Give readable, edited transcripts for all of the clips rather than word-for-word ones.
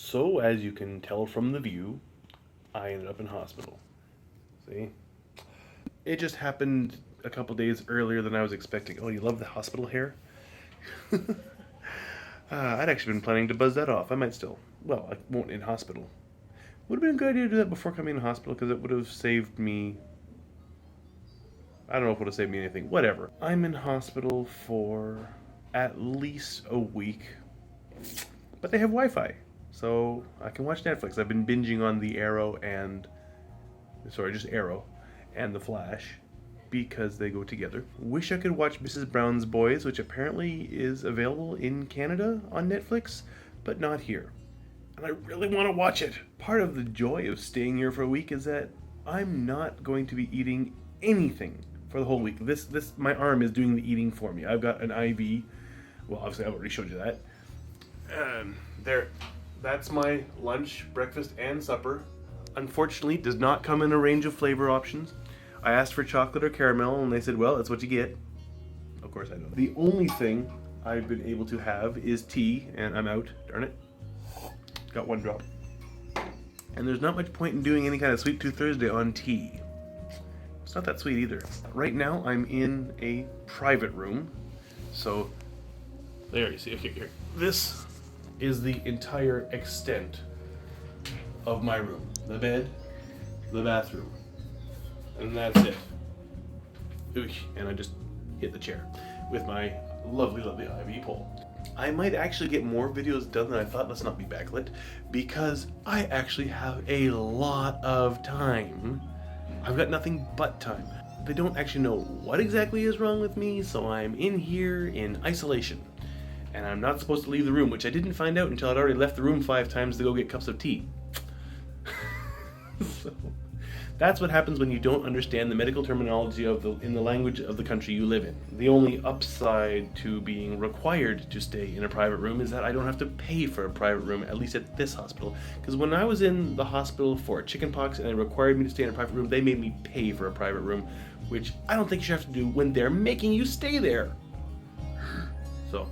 So, as you can tell from the view, I ended up in hospital. See? It just happened a couple days earlier than I was expecting. Oh, you love the hospital hair? I'd actually been planning to buzz that off. I might still. Well, I won't in hospital. Would have been a good idea to do that before coming to hospital because it would have saved me. I don't know if it would have saved me anything. Whatever. I'm in hospital for at least a week. But they have Wi-Fi. So I can watch Netflix. I've been binging on The Arrow and... Sorry, just Arrow and The Flash because they go together. Wish I could watch Mrs. Brown's Boys, which apparently is available in Canada on Netflix, but not here. And I really want to watch it. Part of the joy of staying here for a week is that I'm not going to be eating anything for the whole week. My arm is doing the eating for me. I've got an IV. Well, obviously I've already showed you that. There. That's my lunch, breakfast, and supper. Unfortunately, it does not come in a range of flavor options. I asked for chocolate or caramel, and they said, well, that's what you get. Of course I know. The only thing I've been able to have is tea, and I'm out. Darn it. Got one drop. And there's not much point in doing any kind of Sweet Tooth Thursday on tea. It's not that sweet either. Right now, I'm in a private room. So, there you see. Okay, here. This is the entire extent of my room. The bed, the bathroom, and that's it. Ooh, and I just hit the chair with my lovely, lovely IV pole. I might actually get more videos done than I thought. Let's not be backlit, because I actually have a lot of time. I've got nothing but time. They don't actually know what exactly is wrong with me, so I'm in here in isolation. And I'm not supposed to leave the room, which I didn't find out until I'd already left the room 5 times to go get cups of tea. So, that's what happens when you don't understand the medical terminology in the language of the country you live in. The only upside to being required to stay in a private room is that I don't have to pay for a private room, at least at this hospital. Because when I was in the hospital for chickenpox and they required me to stay in a private room, they made me pay for a private room, which I don't think you should have to do when they're making you stay there. So,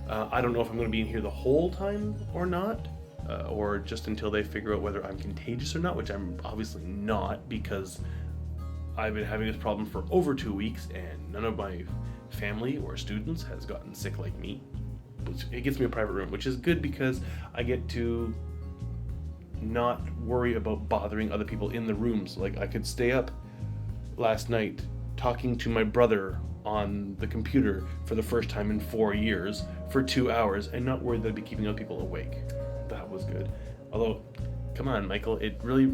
I don't know if I'm going to be in here the whole time or not. Or just until they figure out whether I'm contagious or not, which I'm obviously not, because I've been having this problem for over 2 weeks and none of my family or students has gotten sick like me. It gets me a private room, which is good because I get to not worry about bothering other people in the rooms. Like, I could stay up last night talking to my brother on the computer for the first time in 4 years for 2 hours and not worry that I'd be keeping other people awake. That was good. Although, come on, Michael, it really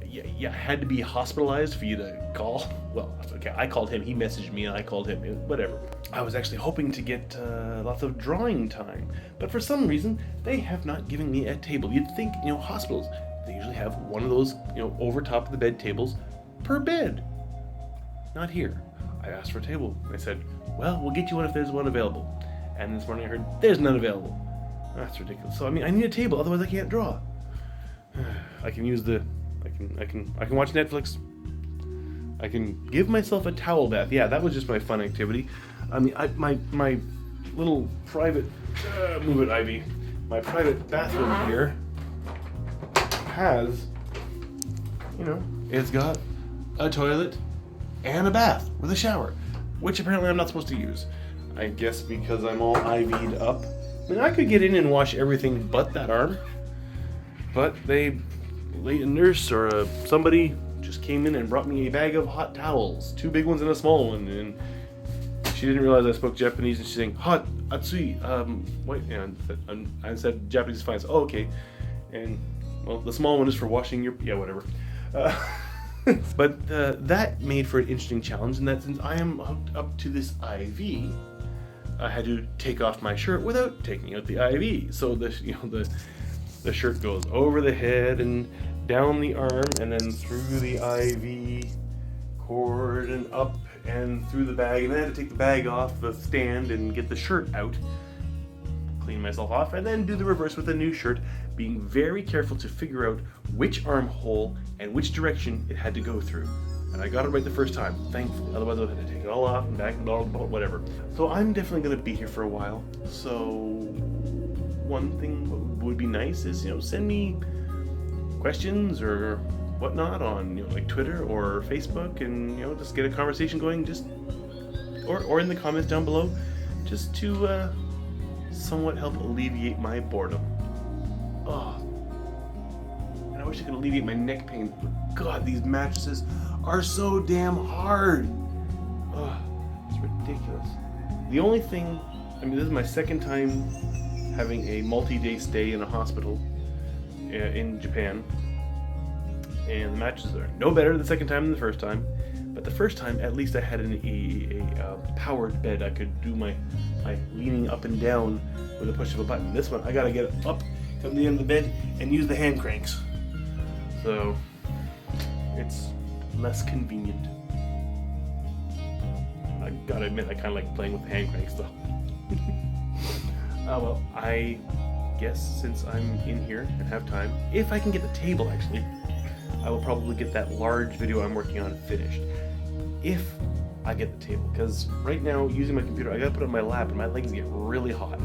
you had to be hospitalized for you to call. Well, okay, I called him, he messaged me, and I called him, whatever. I was actually hoping to get lots of drawing time, but for some reason, they have not given me a table. You'd think, hospitals, they usually have one of those, over top of the bed tables per bed. Not here. I asked for a table. They said, well, we'll get you one if there's one available. And this morning I heard, there's none available. That's ridiculous. So I need a table, otherwise I can't draw. I can use I can watch Netflix. I can give myself a towel bath. Yeah, that was just my fun activity. My little private move it, Ivy. My private bathroom here has, it's got a toilet and a bath with a shower, which apparently I'm not supposed to use. I guess because I'm all IV'd up. I could get in and wash everything but that arm, but a nurse or somebody just came in and brought me a bag of hot towels, 2 big ones and a small one, and she didn't realize I spoke Japanese, and she's saying, hot, atsui, wait, and I said Japanese is fine, so, okay, and, well, the small one is for washing your, yeah, whatever. But that made for an interesting challenge, in that since I am hooked up to this IV, I had to take off my shirt without taking out the IV. So the shirt goes over the head and down the arm and then through the IV cord and up and through the bag. And then I had to take the bag off the stand and get the shirt out, clean myself off, and then do the reverse with a new shirt, being very careful to figure out which armhole and which direction it had to go through. And I got it right the first time, thankfully. Otherwise I would have to take it all off and back and all, whatever. So I'm definitely going to be here for a while. So one thing would be nice is, send me questions or whatnot on, like Twitter or Facebook, and, just get a conversation going, or in the comments down below, just to somewhat help alleviate my boredom. Oh, and I wish I could alleviate my neck pain. God, these mattresses are so damn hard. Oh, it's ridiculous. The only thing, this is my second time having a multi-day stay in a hospital in Japan, and the mattresses are no better the second time than the first time. But the first time, at least I had a powered bed. I could do my leaning up and down with a push of a button. This one, I gotta get up, come to the end of the bed, and use the hand cranks. So, it's less convenient. I gotta admit, I kind of like playing with the hand cranks though. Well, I guess since I'm in here and have time, if I can get the table actually, I will probably get that large video I'm working on finished. If I get the table, because right now, using my computer, I gotta put it on my lap and my legs get really hot.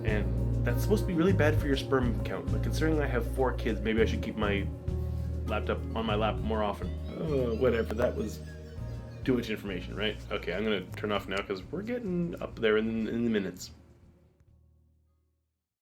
And that's supposed to be really bad for your sperm count, but considering I have 4 kids, maybe I should keep my laptop on my lap more often. Whatever, that was too much information, right? Okay, I'm gonna turn off now because we're getting up there in the minutes.